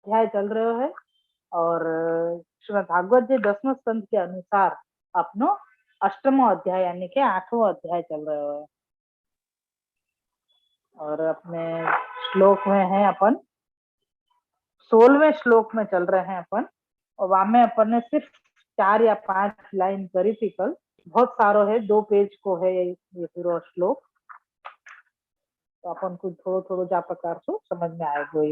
अध्याय चल रहे है और श्रीमद् भागवत जी 10वें स्कंद के अनुसार अपनो 8वां अध्याय यानी कि 8वां अध्याय चल रहे है। और अपने श्लोक में है अपन 16वें श्लोक में चल रहे हैं अपन। और वहां में अपन ने सिर्फ 4 या 5 लाइन करी थी कल। बहुत सारो है, 2 पेज को है ये पूरा श्लोक। तो अपन को थोड़ा थोड़ा जा प्रकार से समझ में आएगा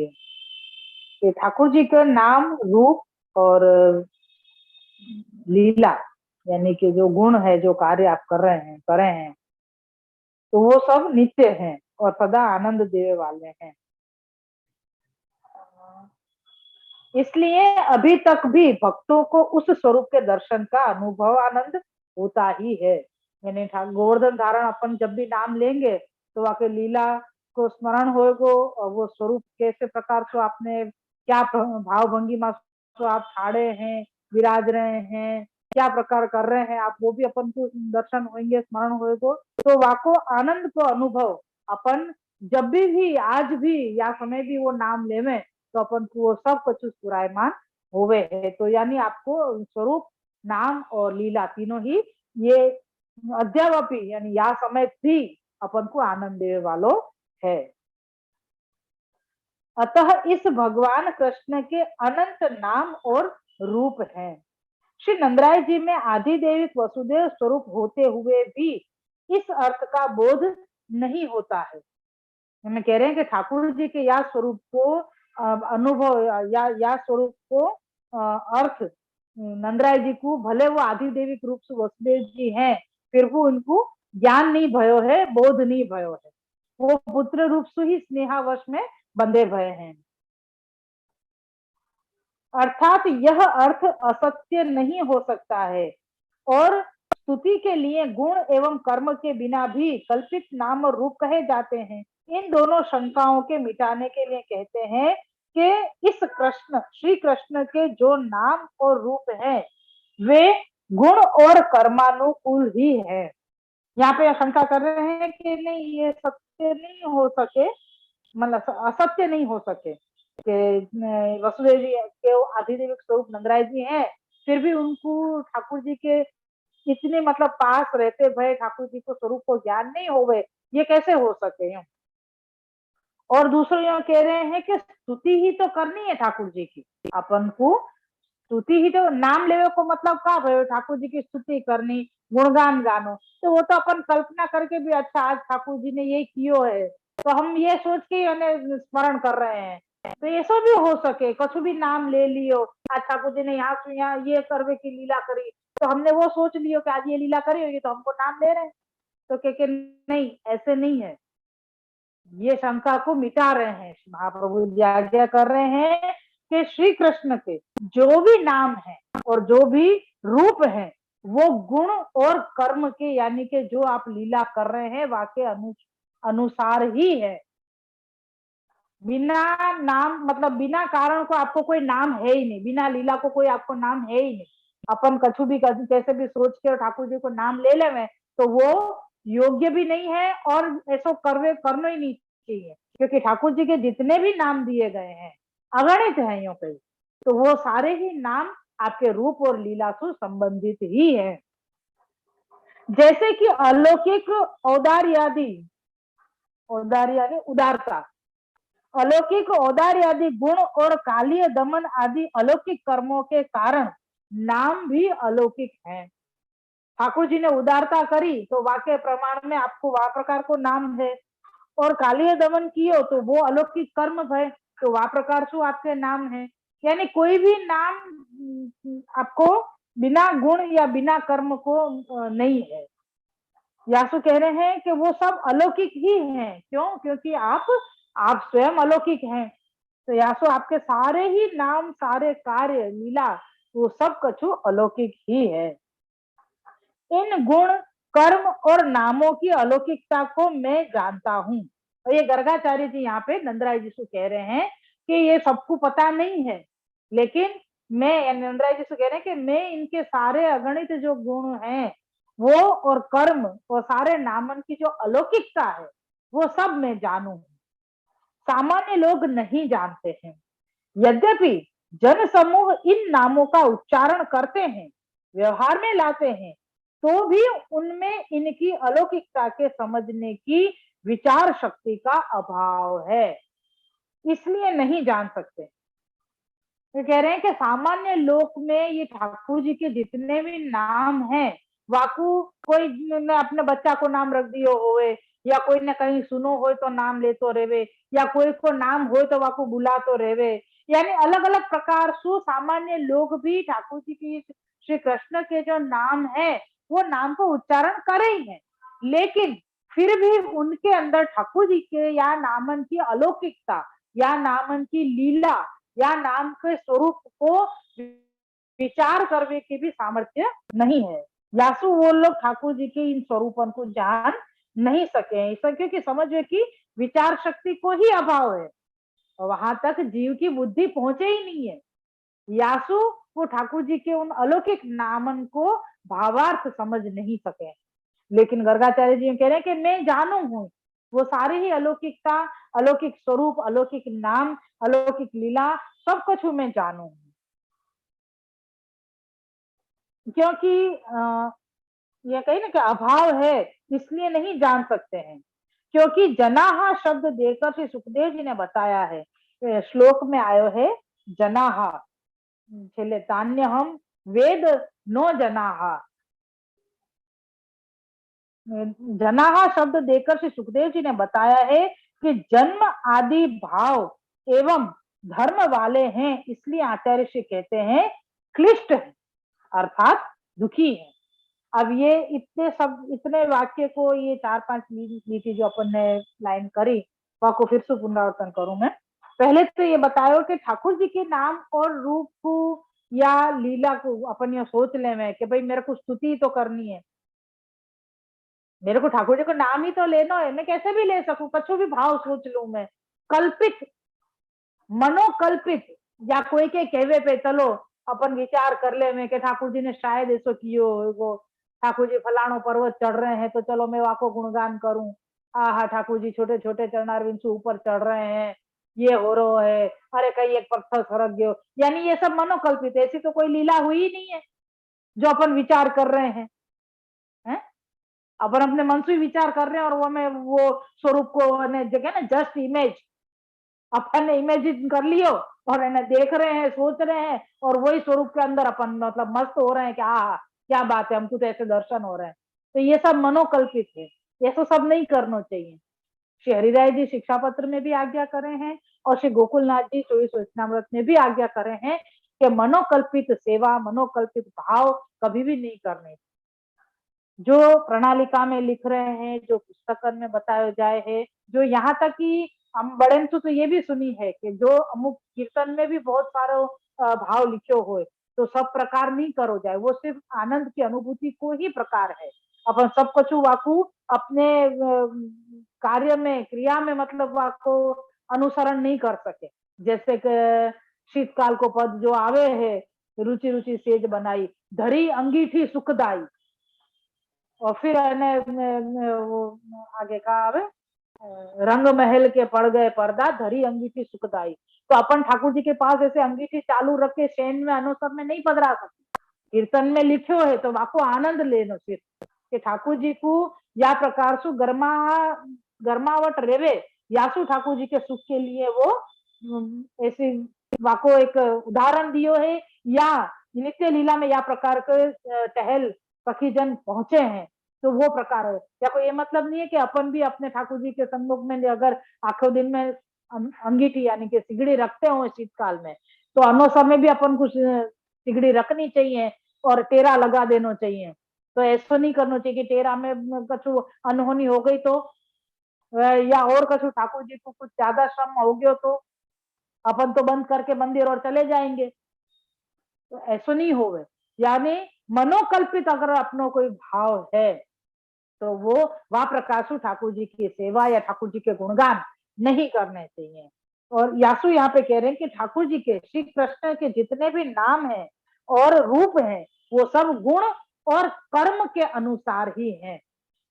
ये ठाकुर जी के नाम, रूप और लीला यानी कि जो गुण है, जो कार्य आप करे हैं तो वो सब नित्य हैं और सदा आनंद देने वाले हैं। इसलिए अभी तक भी भक्तों को उस स्वरूप के दर्शन का अनुभव आनंद होता ही है। यानी गोवर्धन धारण अपन जब भी नाम लेंगे तो वहां के लीला को स्मरण होएगो और वो स्वरूप कैसे प्रकार से आपने क्या भाव भंगिमा तो आप छाड़े हैं, विराज रहे हैं, क्या प्रकार कर रहे हैं आप, वो भी अपन को दर्शन होंगे, स्मरण होएगो। तो वाको आनंद को अनुभव अपन जब भी आज भी या समय भी वो नाम लेवे तो अपन को वो सब कुछ पुरायमान होवे है। तो यानी आपको स्वरूप, नाम और लीला तीनों ही ये अद्यावपि यानी या समय भी अपन को आनंद देने वालों है। अतः इस भगवान कृष्ण के अनंत नाम और रूप हैं। श्री नंदराय जी में आदि देविक वसुदेव स्वरूप होते हुए भी इस अर्थ का बोध नहीं होता है। हमें कह रहे हैं कि ठाकुर जी के या स्वरूप को अनुभव या स्वरूप को अर्थ नंदराय जी को भले वो आदि देविक रूप से वसुदेव जी हैं, फिर वो उनको ज्ञान नहीं भयो है, बोध नहीं भयो है। वो पुत्र रूप से ही स्नेहावश में बंधे भय हैं। अर्थात यह अर्थ असत्य नहीं हो सकता है और स्तुति के लिए गुण एवं कर्म के बिना भी कल्पित नाम और रूप कहे जाते हैं। इन दोनों शंकाओं के मिटाने के लिए कहते हैं कि इस कृष्ण, श्री कृष्ण के जो नाम और रूप है वे गुण और कर्मानुकूल ही है। यहाँ पे शंका कर रहे हैं कि नहीं, ये सत्य नहीं हो सके, मतलब असत्य नहीं हो सके कि वसुदेव जी के आधिदेविक स्वरूप नंदराय जी हैं, फिर भी उनको ठाकुर जी के इतने मतलब पास रहते भय ठाकुर जी को स्वरूप को ज्ञान नहीं होवे, ये कैसे हो सके। और दूसरे यहाँ कह रहे हैं कि स्तुति ही तो करनी है ठाकुर जी की, अपन को स्तुति ही तो नाम लेवे को मतलब का भयो, ठाकुर जी की स्तुति करनी, गुणगान गानो। तो वो तो अपन कल्पना करके भी अच्छा आज ठाकुर जी ने ये कियो है तो हम ये सोच के स्मरण कर रहे हैं। तो ऐसा भी हो सके, कुछ भी नाम ले लियो, आज ठाकुर जी ने यहाँ से यहाँ ये करवे की लीला करी तो हमने वो सोच लियो कि आज ये लीला करी होगी तो हमको नाम ले रहे हैं। तो के नहीं, ऐसे नहीं है। ये शंका को मिटा रहे हैं महाप्रभु जी, आज्ञा कर रहे हैं कि श्री कृष्ण के जो भी नाम है और जो भी रूप है वो गुण और कर्म के यानी कि जो आप लीला कर रहे हैं वाके अनुसार ही है। बिना नाम मतलब बिना कारण को आपको कोई नाम है ही नहीं, बिना लीला को कोई आपको नाम है ही नहीं। अपन कछु भी कैसे भी सोच के ठाकुर जी को नाम ले लेवे तो वो योग्य भी नहीं है और ऐसा करना ही नहीं चाहिए, क्योंकि ठाकुर जी के जितने भी नाम दिए गए हैं अगणित है यूं पे, तो वो सारे ही नाम आपके रूप और लीला से संबंधित ही है। जैसे कि अलौकिक औदार्यादि, औदार्य उदारता, अलौकिक औदार्य आदि गुण और कालीय दमन आदि अलौकिक कर्मों के कारण नाम भी अलौकिक है। ठाकुर जी ने उदारता करी तो वाक्य प्रमाण में आपको वह प्रकार को नाम है, और कालीय दमन कियो तो वो अलौकिक कर्म है तो वह प्रकार से आपके नाम है। यानी कोई भी नाम आपको बिना गुण या बिना कर्म को नहीं है। यासु कह रहे हैं कि वो सब अलौकिक ही हैं। क्यों? क्योंकि आप स्वयं अलौकिक हैं। तो यासु आपके सारे ही नाम, सारे कार्य, लीला वो सब कछु अलौकिक ही है। इन गुण, कर्म और नामों की अलौकिकता को मैं जानता हूं। और ये गर्गाचार्य जी यहाँ पे नंदराय जी से कह रहे हैं कि ये सबको पता नहीं है, लेकिन मैं नंदराय जी से कह रहे हैं कि मैं इनके सारे अगणित जो गुण हैं वो और कर्म और सारे नामन की जो अलौकिकता है वो सब मैं जानू। सामान्य लोग नहीं जानते हैं। यद्यपि जन समूह इन नामों का उच्चारण करते हैं, व्यवहार में लाते हैं, तो भी उनमें इनकी अलौकिकता के समझने की विचार शक्ति का अभाव है, इसलिए नहीं जान सकते। ये कह रहे हैं कि सामान्य लोक में ये ठाकुर जी के जितने भी नाम हैं, वाकू कोई ने अपने बच्चा को नाम रख दियो होवे, या कोई ने कहीं सुनो हो तो नाम ले तो रेवे, या कोई को नाम हो तो वाकू बुला तो रेवे, यानी अलग अलग प्रकार से सामान्य लोग भी ठाकुर जी की श्री कृष्ण के जो नाम है वो नाम को उच्चारण करे ही है, लेकिन फिर भी उनके अंदर ठाकुर जी के या नामन की अलौकिकता या नामन की लीला या नाम के स्वरूप को विचार करने की भी सामर्थ्य नहीं है। यासु वो लोग ठाकुर जी के इन स्वरूपन को जान नहीं सके, ऐसा क्योंकि समझे कि विचार शक्ति को ही अभाव है, वहां तक जीव की बुद्धि पहुंचे ही नहीं है। यासु वो ठाकुर जी के उन अलौकिक नामन को भावार्थ समझ नहीं सके, लेकिन गर्गाचार्य जी कह रहे हैं कि मैं जानू हूं वो सारी ही अलौकिकता, अलौकिक स्वरूप, अलौकिक नाम, अलौकिक लीला सब कुछ मैं जानू हूं, क्योंकि ये कही ना कि अभाव है इसलिए नहीं जान सकते हैं। क्योंकि जनाहा शब्द देकर श्री सुखदेव जी ने बताया है, श्लोक में आयो है जनाहा, छेले तान्य हम वेद नो जनाहा, जनाहा शब्द देकर श्री सुखदेव जी ने बताया है कि जन्म आदि भाव एवं धर्म वाले हैं, इसलिए आचार्य श्री कहते हैं क्लिष्ट है, अर्थात दुखी है। अब ये इतने वाक्य को, ये 4-5 लीटी जो अपन ने लाइन करी वह को फिर से पुनरावर्तन करूं मैं। पहले तो ये बतायो कि ठाकुर जी के नाम और रूप को या लीला को अपन ये सोच ले में कि भाई मेरे को स्तुति तो करनी है, मेरे को ठाकुर जी को नाम ही तो लेना है, मैं कैसे भी ले सकूं, कछु भी भाव सोच लू मैं, कल्पित मनोकल्पित या कोई के कहवे पे चलो अपन विचार कर ले में कि ठाकुर जी ने शायद ऐसा कियो वो, ठाकुर जी फलाणो पर्वत चढ़ रहे हैं तो चलो मैं वाको गुणगान करूं, आहा ठाकुर जी छोटे छोटे चरणारविंद से ऊपर चढ़ रहे हैं, ये हो रहा है, अरे कहीं एक पत्थर सरक गयो, यानी ये सब मनोकल्पित, ऐसी तो कोई लीला हुई नहीं है जो अपन विचार कर रहे हैं, है? अपन अपने मन से विचार कर रहे हैं और वो मैं वो स्वरूप को जगह ना जस्ट इमेज अपन ने इमेजिन कर लियो और है देख रहे हैं, सोच रहे हैं, और वही स्वरूप के अंदर अपन मतलब मस्त हो रहे हैं कि हाँ क्या बात है, हमको तो ऐसे दर्शन हो रहे हैं, तो ये सब मनोकल्पित है, ऐसा सब नहीं करना चाहिए। श्री हरिराय जी शिक्षा पत्र में भी आज्ञा करे हैं और श्री गोकुलनाथ जी 24 वचनामृत में भी आज्ञा करे हैं कि मनोकल्पित सेवा, मनोकल्पित भाव कभी भी नहीं करने। जो प्रणालिका में लिख रहे हैं, जो पुस्तकन में बताया जाए है, जो यहाँ तक कि हम बड़े तो ये भी सुनी है कि जो अमुक कीर्तन में भी बहुत सारो भाव लिखो हो, तो सब प्रकार नहीं करो जाए, वो सिर्फ आनंद की अनुभूति को ही प्रकार है। अपन सब कुछ वाकू अपने कार्य में, क्रिया में मतलब वाको अनुसरण नहीं कर सके, जैसे कि शीतकाल को पद जो आवे है, रुचि रुचि सेज बनाई, धरी अंगीठी सुखदाई, और फिर वो आगे का आवे रंग महल के पड़ गए पर्दा, धरी अंगीठी सुखदाई। तो अपन ठाकुर जी के पास ऐसे अंगीठी चालू रख के शैन में अनुसर में नहीं पधरा सकते, कीर्तन में लिखो है तो आपको आनंद लेनो सिर्फ कि ठाकुर जी को या प्रकार से गर्मावट रेवे, यासु ठाकुर जी के सुख के लिए वो ऐसे वाको एक उदाहरण दियो है, या नित्य लीला में या प्रकार के टहल सखीजन पहुंचे हैं तो वो प्रकार है। या कोई ये मतलब नहीं है कि अपन भी अपने ठाकुर जी के सम्मुख में अगर आखिर दिन में अंगीठी यानी कि सिगड़ी रखते हो शीतकाल में, तो अनोसर में भी अपन कुछ सिगड़ी रखनी चाहिए और टेरा लगा देना चाहिए। तो ऐसा नहीं करना चाहिए कि टेरा में कछु अनहोनी हो गई तो, या और कछु ठाकुर जी को कुछ ज्यादा श्रम हो गया तो अपन तो बंद करके मंदिर और चले जाएंगे, तो ऐसा नहीं होवे। यानी मनोकल्पित अगर अपनो कोई भाव है तो वो वह प्रकाशु ठाकुर जी की सेवा या ठाकुर जी के गुणगान नहीं करने चाहिए। और यासु यहाँ पे कह रहे हैं कि ठाकुर जी के, श्री कृष्ण के जितने भी नाम हैं और रूप हैं वो सब गुण और कर्म के अनुसार ही हैं।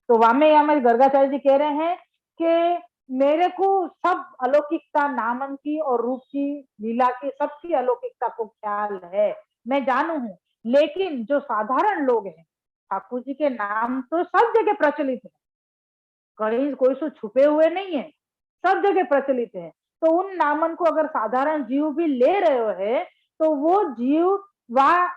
तो वामे हमारे गर्गाचार्य जी कह रहे हैं कि मेरे को सब अलौकिकता, नामन की और रूप की, लीला की, सबकी अलौकिकता को ख्याल है, मैं जानू हूँ। लेकिन जो साधारण लोग हैं, ठाकुर जी के नाम तो सब जगह प्रचलित है, कहीं कोई सो छुपे हुए नहीं है, सब जगह प्रचलित है। तो उन नामन को अगर साधारण जीव भी ले रहे है, तो वो जीव व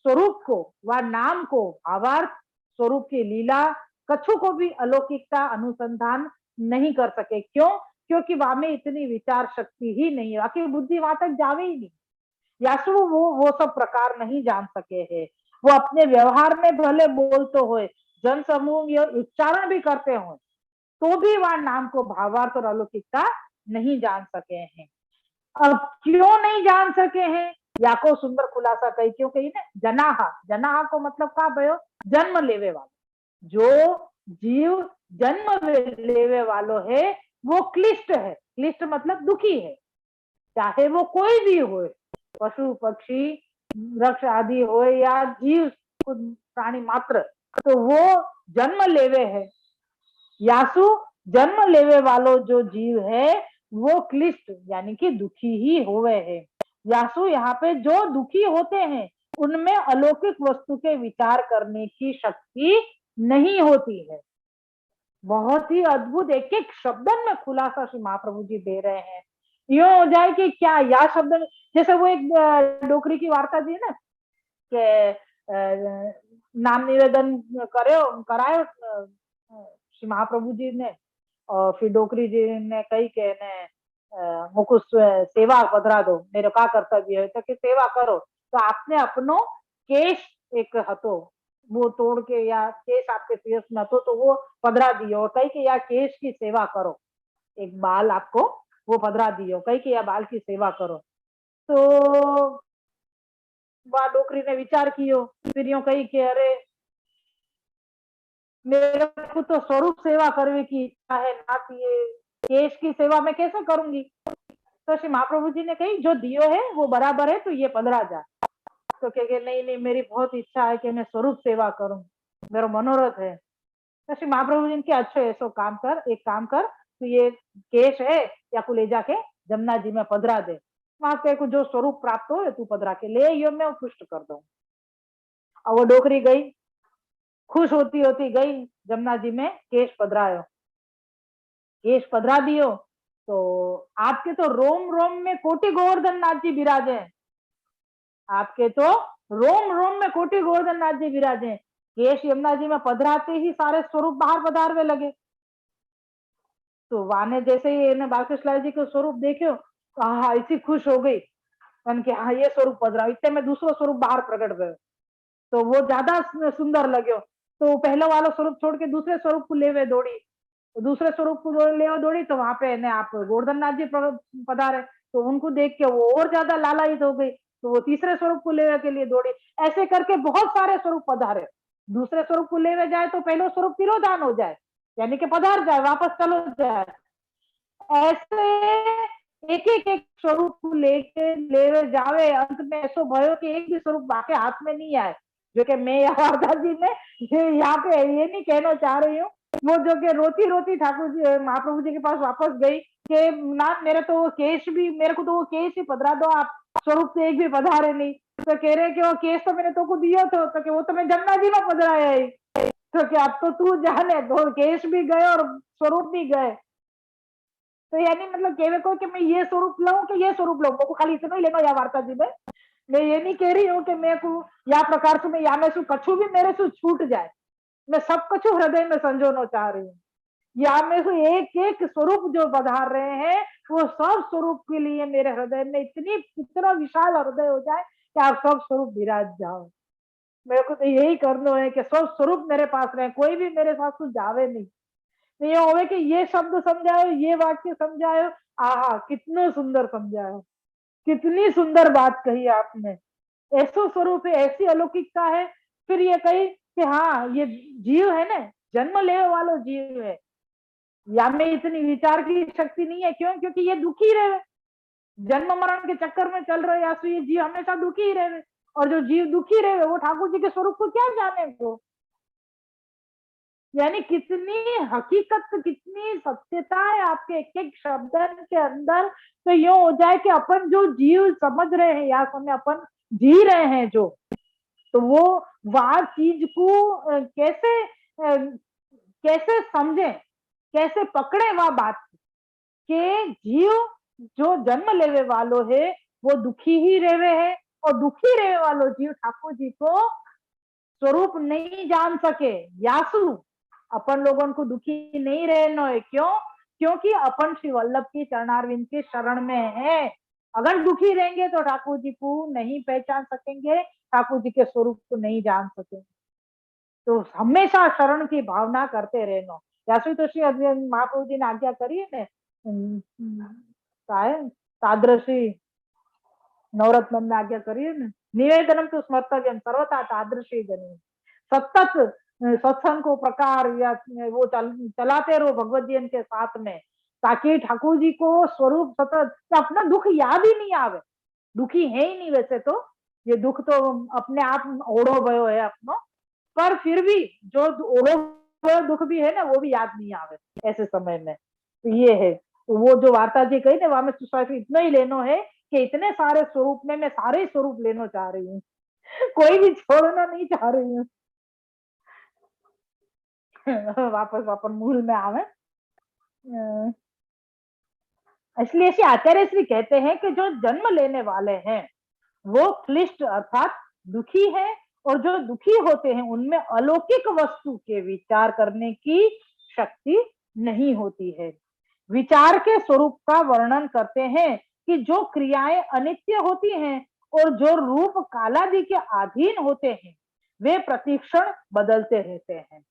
स्वरूप को, व नाम को, भावार्थ स्वरूप की लीला कछु को भी अलौकिकता अनुसंधान नहीं कर सके। क्यों? क्योंकि वहां में इतनी विचार शक्ति ही नहीं है, बाकी बुद्धि वहां तक जावे ही नहीं। यासु वो सब प्रकार नहीं जान सके हैं। वो अपने व्यवहार में भले बोलते हुए, जन समूह ये उच्चारण भी करते हो, तो भी वह नाम को भावार्थ और अलौकिकता नहीं जान सके हैं। अब क्यों नहीं जान सके हैं? या को सुंदर खुलासा कही, क्यों कही ना, जनाहा, जनाहा को मतलब का भयो, जन्म लेवे वाला, जो जीव जन्म लेवे वालो है वो क्लिष्ट है। क्लिष्ट मतलब दुखी है, चाहे वो कोई भी हो, पशु पक्षी वृक्ष आदि हो या जीव प्राणी मात्र, तो वो जन्म लेवे है। यासु जन्म लेवे वालो जो जीव है वो क्लिष्ट यानी कि दुखी ही होवे है। यासु यहाँ पे जो दुखी होते हैं उनमें अलौकिक वस्तु के विचार करने की शक्ति नहीं होती है। बहुत ही अद्भुत एक एक शब्दन में खुलासा श्री महाप्रभु जी दे रहे हैं। यो हो जाए कि क्या या शब्द, जैसे वो एक डोकरी की वार्ता थी ना, कि नाम निवेदन करे कराए श्री महाप्रभु जी ने, और फिर डोकरी जी ने कही के ने मुकुश सेवा पधरा दो, मेरे का कर्तव्य है, तो कि सेवा करो। तो आपने अपनो केश एक हतो वो तोड़ के, या केश आपके सिर में हतो तो वो पधरा दियो, और कही कि या केश की सेवा करो, एक बाल आपको वो पधरा दियो, कही कि या बाल की सेवा करो। तो वह डोकरी ने विचार कियो, फिर यूं कही कि अरे मेरे को तो स्वरूप सेवा करने की इच्छा है, ना कि ये केश की सेवा मैं कैसे करूंगी। तो श्री महाप्रभु जी ने कही जो दियो है वो बराबर है, तो ये पधरा जा। तो कहे नहीं नहीं, मेरी बहुत इच्छा है कि मैं स्वरूप सेवा करूं, मेरा मनोरथ है। तो श्री महाप्रभु जी ने कहा अच्छो ऐसो काम कर, एक काम कर, तो ये केश है या को ले जाके जमुना जी में पधरा दे, वहां पे को जो स्वरूप प्राप्त हो तू पधरा के ले, यो मैं पुष्ट कर दूं। और वो डोकरी गई, खुश होती होती गई जमुना जी में, केश पधरायो, केश पधरा दियो, तो आपके तो रोम रोम में कोटि गोवर्धन नाथ जी विराजे, आपके तो रोम रोम में कोटि गोवर्धन नाथ जी विराजे। केश यमुना जी में पधराते ही सारे स्वरूप बाहर पधारवे लगे। तो वाने जैसे ही इन्हें बालकृष्ण जी के स्वरूप देखे, तो हाँ इसी खुश हो गई, कि हाँ ये स्वरूप पधरा, इतने में दूसरा स्वरूप बाहर प्रकट गए, तो वो ज्यादा सुंदर लगे। तो पहले वाला स्वरूप छोड़ के दूसरे स्वरूप को लेवे दौड़ी, तो दूसरे स्वरूप को ले दौड़ी, तो वहां पे ने आप गोवर्धन नाथ जी पधारे, तो उनको देख के वो और ज्यादा लालायित हो गई, तो वो तीसरे स्वरूप को लेवे के लिए दौड़ी। ऐसे करके बहुत सारे स्वरूप पधारे। दूसरे स्वरूप को लेवे जाए तो पहले स्वरूप तिरोधान हो जाए, यानी कि पधार जाए, वापस चलो जाए। ऐसे एक स्वरूप को लेके ले जावे, अंत में ऐसा भयो कि एक भी स्वरूप बाके हाथ में नहीं आए। जो कि मैं या वारदा जी ने यहाँ पे ये नहीं कहना चाह रही हूँ, वो जो कि रोती रोती ठाकुर जी महाप्रभु जी के पास वापस गई कि ना मेरे तो वो केश भी, मेरे को तो वो केश ही पधरा दो आप, स्वरूप से एक भी पधारे नहीं। तो कह रहे कि वो केश तो मैंने तो को दिया था, तो कि वो तो मैं जमुना जी में पधराया ही, तो कि अब तो तू जाने, तो केश भी गए और स्वरूप भी गए। तो यानी मतलब कहने को कि मैं ये स्वरूप लाऊं कि ये स्वरूप लाऊं, मेरे को खाली इतना ही लेना या वार्ता जी में। मैं ये नहीं कह रही हूँ कि मैं को या प्रकार से मैं या में सु कछु भी मेरे से छूट जाए, मैं सब कछु हृदय में संजोना चाह रही हूँ। या में से एक एक स्वरूप जो पधार रहे हैं, वो सब स्वरूप के लिए मेरे हृदय में इतना विशाल हृदय हो जाए कि आप सब स्वरूप विराज जाओ। मेरे को तो यही करना है कि सब स्वरूप मेरे पास रहे, कोई भी मेरे साथ कुछ जावे नहीं। तो ये होवे कि ये शब्द समझायो, ये वाक्य समझायो, आहा कितना सुंदर समझायो, कितनी सुंदर बात कही आपने। ऐसो स्वरूप है, ऐसी अलौकिकता है। फिर ये कही कि हाँ ये जीव है ना, जन्म लेने वाला जीव है, या में इतनी विचार की शक्ति नहीं है। क्यों? क्योंकि ये दुखी रहे, जन्म मरण के चक्कर में चल रहे, या तो ये जीव हमेशा दुखी ही रहे, और जो जीव दुखी रहे वो ठाकुर जी के स्वरूप को क्या जाने को। यानी कितनी हकीकत, कितनी सत्यता है आपके एक एक शब्द के अंदर। तो यूं हो जाए कि अपन जो जीव समझ रहे हैं या समय अपन जी रहे हैं जो, तो वो वह चीज को कैसे समझे, कैसे पकड़े वह बात के जीव जो जन्म लेवे वालो है वो दुखी ही रेवे है, और दुखी रेवे वालो जीव ठाकुर जी को स्वरूप नहीं जान सके। यासु अपन लोगों को दुखी नहीं रहना है, क्यों? क्योंकि अपन श्री वल्लभ की चरणारविंद के शरण में है। अगर दुखी रहेंगे तो ठाकुर जी को नहीं पहचान सकेंगे, ठाकुर जी के स्वरूप को नहीं जान सकेंगे। तो हमेशा शरण की भावना करते रहना। यासु तो श्री महाप्रभु जी ने आज्ञा करी है तादृशी नवरत्न में आज्ञा करी है ना, निवेदनम तो स्मर्तव्यम सर्वथा तादृशी जनी। सतत सत्संग को प्रकार या वो चलाते रहो भगवत जी के साथ में, ताकि ठाकुर जी को स्वरूप सतत अपना दुख याद ही नहीं आवे। दुखी है ही नहीं वैसे तो, ये दुख तो अपने आप ओढ़ो भयो है अपनो, पर फिर भी जो ओढ़ो भयो दुख भी है ना, वो भी याद नहीं आवे ऐसे समय में। तो ये है, तो वो जो वार्ता जी कही ना, वहां में इतना ही लेनो है कि इतने सारे स्वरूप में मैं सारे स्वरूप लेना चाह रही हूँ, कोई भी छोड़ना नहीं चाह रही हूँ। वापस अपन मूल में आवे। इसलिए श्री आचार्य श्री कहते हैं कि जो जन्म लेने वाले हैं वो क्लिष्ट अर्थात दुखी है, और जो दुखी होते हैं उनमें अलौकिक वस्तु के विचार करने की शक्ति नहीं होती है। विचार के स्वरूप का वर्णन करते हैं कि जो क्रियाएं अनित्य होती हैं और जो रूप कालादि के अधीन होते हैं वे प्रतिक्षण बदलते रहते हैं।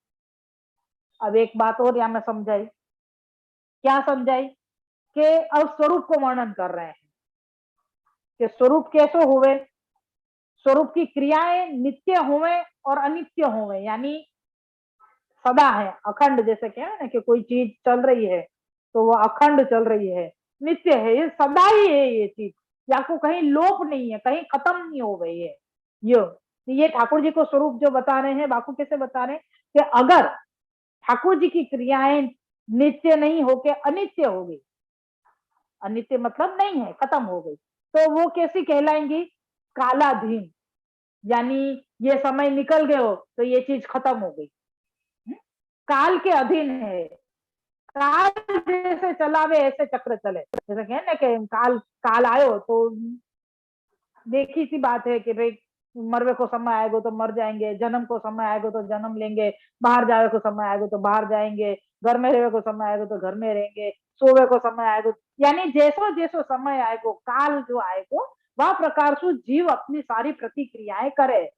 अब एक बात और यहां में समझाई, क्या समझाई? कि अब स्वरूप को वर्णन कर रहे हैं कि स्वरूप कैसे हुए, स्वरूप की क्रियाएं नित्य हुए और अनित्य हुए, यानी सदा है, अखंड। जैसे क्या है ना कि कोई चीज चल रही है तो वो अखंड चल रही है, नित्य है, ये सदा ही है ये चीज, या को कहीं लोप नहीं है, कहीं खत्म नहीं हो गई है। ये ठाकुर जी को स्वरूप जो बता रहे हैं, बाकू कैसे बता रहे हैं कि अगर ठाकुर जी की क्रियाएं नित्य नहीं होके अनित्य हो गई, अनित्य मतलब नहीं है, खत्म हो गई, तो वो कैसी कहलाएंगी? कालाधीन। यानी ये समय निकल गए हो तो ये चीज खत्म हो गई, काल के अधीन है। काल जैसे चलावे ऐसे चक्र चले, जैसे कहे ना कि काल काल आयो तो देखी सी बात है कि भाई मरवे को समय आएगा तो मर जाएंगे, जन्म को समय आएगा तो जन्म लेंगे, बाहर जावे को समय आएगा तो बाहर जाएंगे, घर में रहे को समय आएगा तो घर में रहेंगे, सोवे को समय आएगा, यानी जैसो जैसो समय आएगा, काल जो आएगा वह प्रकार से जीव अपनी सारी प्रतिक्रियाएं करे।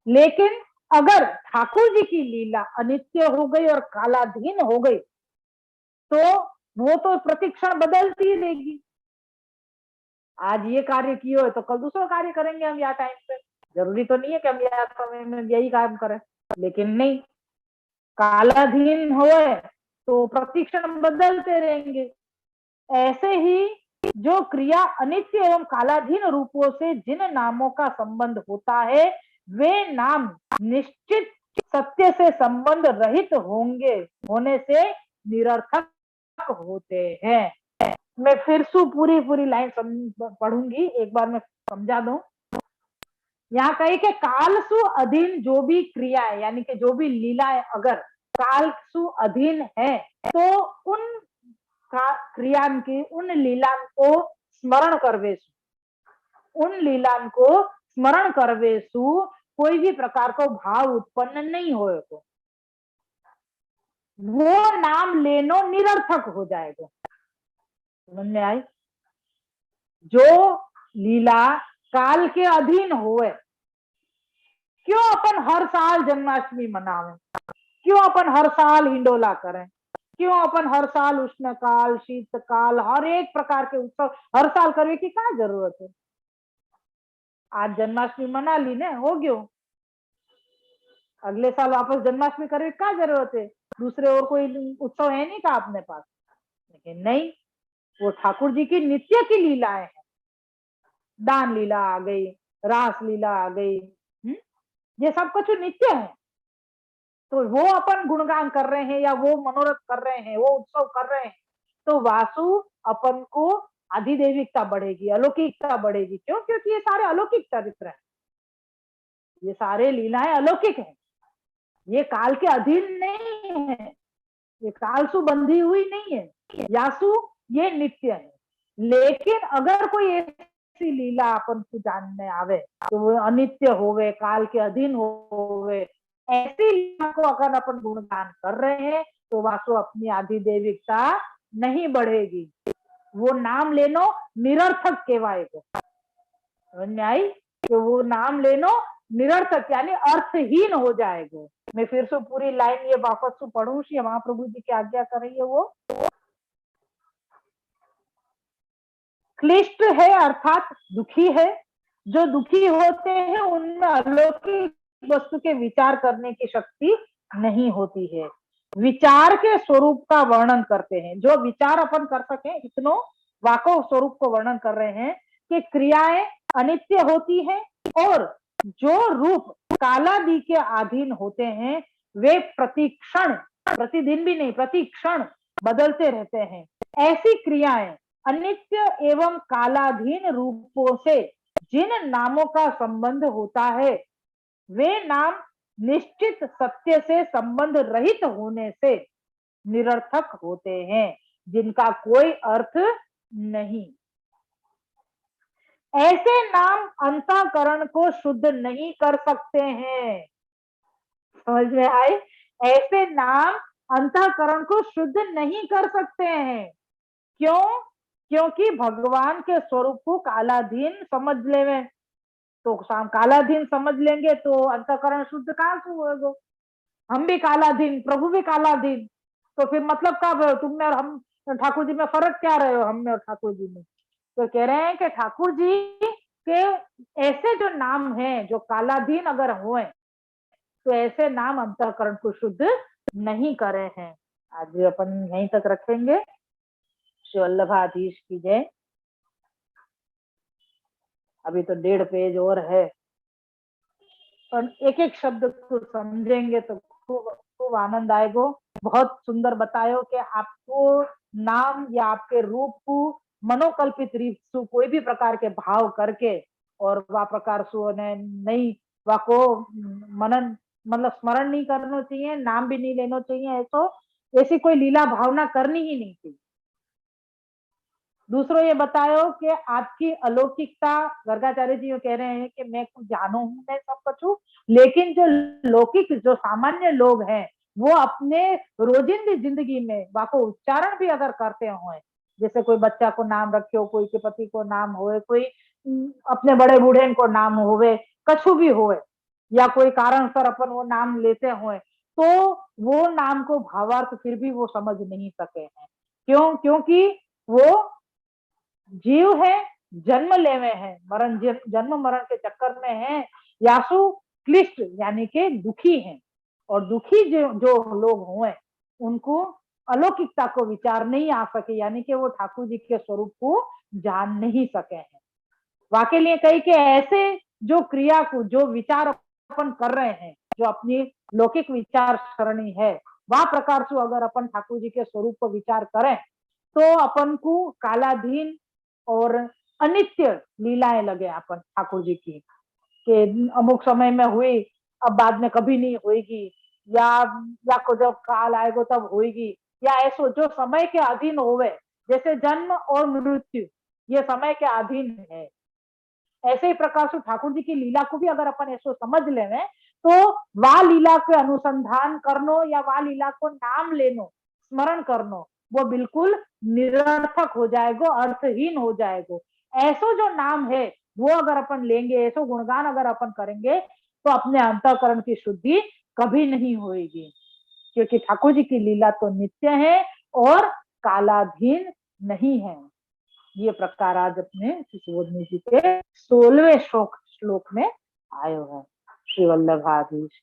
लेकिन अगर ठाकुर जी की लीला अनित्य हो गई और कालाधीन हो गई तो वो तो प्रतिक्षण बदलती रहेगी। आज ये कार्य किए हो तो कल दूसरा कार्य करेंगे हम या टाइम पे, जरूरी तो नहीं है कि हम या समय में यही काम करें, लेकिन नहीं, कालाधीन हुए तो प्रतिक्षण बदलते रहेंगे। ऐसे ही जो क्रिया अनित्य एवं कालाधीन रूपों से जिन नामों का संबंध होता है वे नाम निश्चित सत्य से संबंध रहित होंगे, होने से निरर्थक होते हैं। मैं फिर से पूरी लाइन पढ़ूंगी, एक बार मैं समझा दूं। यहाँ कही कि काल सु अधीन जो भी क्रिया है, यानी कि जो भी लीला है अगर काल सु अधीन है तो उन क्रियान की, उन लीलान को स्मरण करवे सु, उन लीलान को स्मरण करवे सु कोई भी प्रकार को भाव उत्पन्न नहीं होए को वो नाम लेनो निरर्थक हो जाएगा। समझ में आई? जो लीला काल के अधीन होए, क्यों अपन हर साल जन्माष्टमी मनावे, क्यों अपन हर साल हिंडोला करें, क्यों अपन हर साल उष्ण काल, शीतकाल, हर एक प्रकार के उत्सव हर साल करने की क्या जरूरत है? आज जन्माष्टमी मना ली ने, हो गयो, अगले साल वापस जन्माष्टमी करने की क्या जरूरत है? दूसरे और कोई उत्सव है नहीं का अपने पास? लेकिन नहीं, वो ठाकुर जी की नित्य की लीलाएं हैं। दान लीला आ गई, रास लीला आ गई, ये सब कुछ नित्य है। तो वो अपन गुणगान कर रहे हैं या वो मनोरथ कर रहे हैं, वो उत्सव कर रहे हैं, तो वासु अपन को अधिदेविकता बढ़ेगी, अलौकिकता बढ़ेगी। क्यों? क्योंकि ये सारे अलौकिक चरित्र हैं, ये सारे लीलाएं अलौकिक हैं, ये काल के अधीन नहीं है, ये काल से बंधी हुई नहीं है, यासु ये नित्य है। लेकिन अगर कोई ऐसी लीला अपन को जानने आवे तो वो अनित्य होवे, काल के अधीन होवे, ऐसी लीला को अगर अपन गुणगान कर रहे हैं तो वासु अपनी आधिदेविकता नहीं बढ़ेगी, वो नाम लेनो निरर्थक कहवाएगा। समझ में आई? कि वो नाम लेनो निरर्थक यानी अर्थहीन हो जाएगा। मैं फिर से पूरी लाइन ये वापस से पढ़ूं, श्री महाप्रभु जी की आज्ञा कर रही है। वो क्लिष्ट है अर्थात दुखी है, जो दुखी होते हैं उनमें अलौकिक वस्तु के विचार करने की शक्ति नहीं होती है, विचार के स्वरूप का वर्णन करते हैं। जो विचार अपन कर सके, इतनों वाको स्वरूप को वर्णन कर रहे हैं कि क्रियाएं अनित्य होती हैं और जो रूप कालादि के अधीन होते हैं वे प्रतिक्षण, प्रतिदिन भी नहीं, प्रतिक्षण बदलते रहते हैं। ऐसी क्रियाएं अनित्य एवं कालाधीन रूपों से जिन नामों का संबंध होता है वे नाम निश्चित सत्य से संबंध रहित होने से निरर्थक होते हैं, जिनका कोई अर्थ नहीं। ऐसे नाम अंतःकरण को शुद्ध नहीं कर सकते हैं। समझ में आए? ऐसे नाम अंतःकरण को शुद्ध नहीं कर सकते हैं। क्यों? क्योंकि भगवान के स्वरूप को कालाधीन समझ लेवे, तो कालाधीन समझ लेंगे तो अंतःकरण शुद्ध कहां से होगा? हम भी कालाधीन, प्रभु भी कालाधीन, तो फिर मतलब क्या तुमने और हम ठाकुर जी में फर्क क्या रहे हो, हम में और ठाकुर जी में? तो कह रहे हैं कि ठाकुर जी के ऐसे जो नाम हैं जो कालाधीन अगर हुए तो ऐसे नाम अंतःकरण को शुद्ध नहीं करे हैं। आज अपन यहीं तक रखेंगे। श्री वल्लभाधीश की जय। अभी तो 1.5 पेज और है, और एक एक शब्द को समझेंगे तो खूब आनंद आएगा। बहुत सुंदर बतायो कि आपको नाम या आपके रूप को मनोकल्पित रीत से कोई भी प्रकार के भाव करके और वा प्रकार से नहीं वा को मनन मतलब स्मरण नहीं करना चाहिए, नाम भी नहीं लेना चाहिए, ऐसी कोई लीला भावना करनी ही नहीं चाहिए। दूसरों ये बतायो कि आपकी अलौकिकता, गर्गाचार्य जी कह रहे हैं कि मैं कुछ जानो हूं, मैं सब कुछ हूँ, लेकिन जो लौकिक जो सामान्य लोग हैं वो अपने रोजिंदी जिंदगी में वाको उच्चारण भी अगर करते हो, जैसे कोई बच्चा को नाम रखे हो, कोई के पति को नाम होए, कोई अपने बड़े बूढ़े को नाम होवे, कछु भी होए, या कोई कारण सर अपन वो नाम लेते हुए, तो वो नाम को भावार्थ फिर भी वो समझ नहीं सके हैं। क्यों? क्योंकि वो जीव है, जन्म लेवे हैं, मरण जन्म मरण के चक्कर में है, यासु क्लिष्ट यानी के दुखी हैं, और दुखी जो लोग हुए उनको अलौकिकता को विचार नहीं आ सके, यानी कि वो ठाकुर जी के स्वरूप को जान नहीं सके हैं। वाके लिए कही कि ऐसे जो क्रिया को जो विचार अपन कर रहे हैं, जो अपनी लौकिक विचार सरणी है, वह प्रकार से अगर अपन ठाकुर जी के स्वरूप को विचार करें तो अपन को कालाधीन और अनित्य लीलाएं लगे अपन ठाकुर जी की, कि अमुक समय में हुई, अब बाद में कभी नहीं होगी, या को जब काल आएगा तब होगी, या ऐसो जो समय के अधीन होवे, जैसे जन्म और मृत्यु ये समय के अधीन है, ऐसे ही प्रकार से ठाकुर जी की लीला को भी अगर अपन ऐसो समझ लेवे तो वह लीला के अनुसंधान करनो या वह लीला को नाम लेनो, स्मरण करनो, वो बिल्कुल निरर्थक हो जाएगा, अर्थहीन हो जाएगा। ऐसो जो नाम है वो अगर अपन लेंगे, ऐसो गुणगान अगर अपन करेंगे तो अपने अंतःकरण की शुद्धि कभी नहीं होगी, क्योंकि ठाकुर जी की लीला तो नित्य है और कालाधीन नहीं है। ये प्रकार आज अपने सुबोधनी जी के 16वें श्लोक में आयो है। श्री वल्लभाधीश।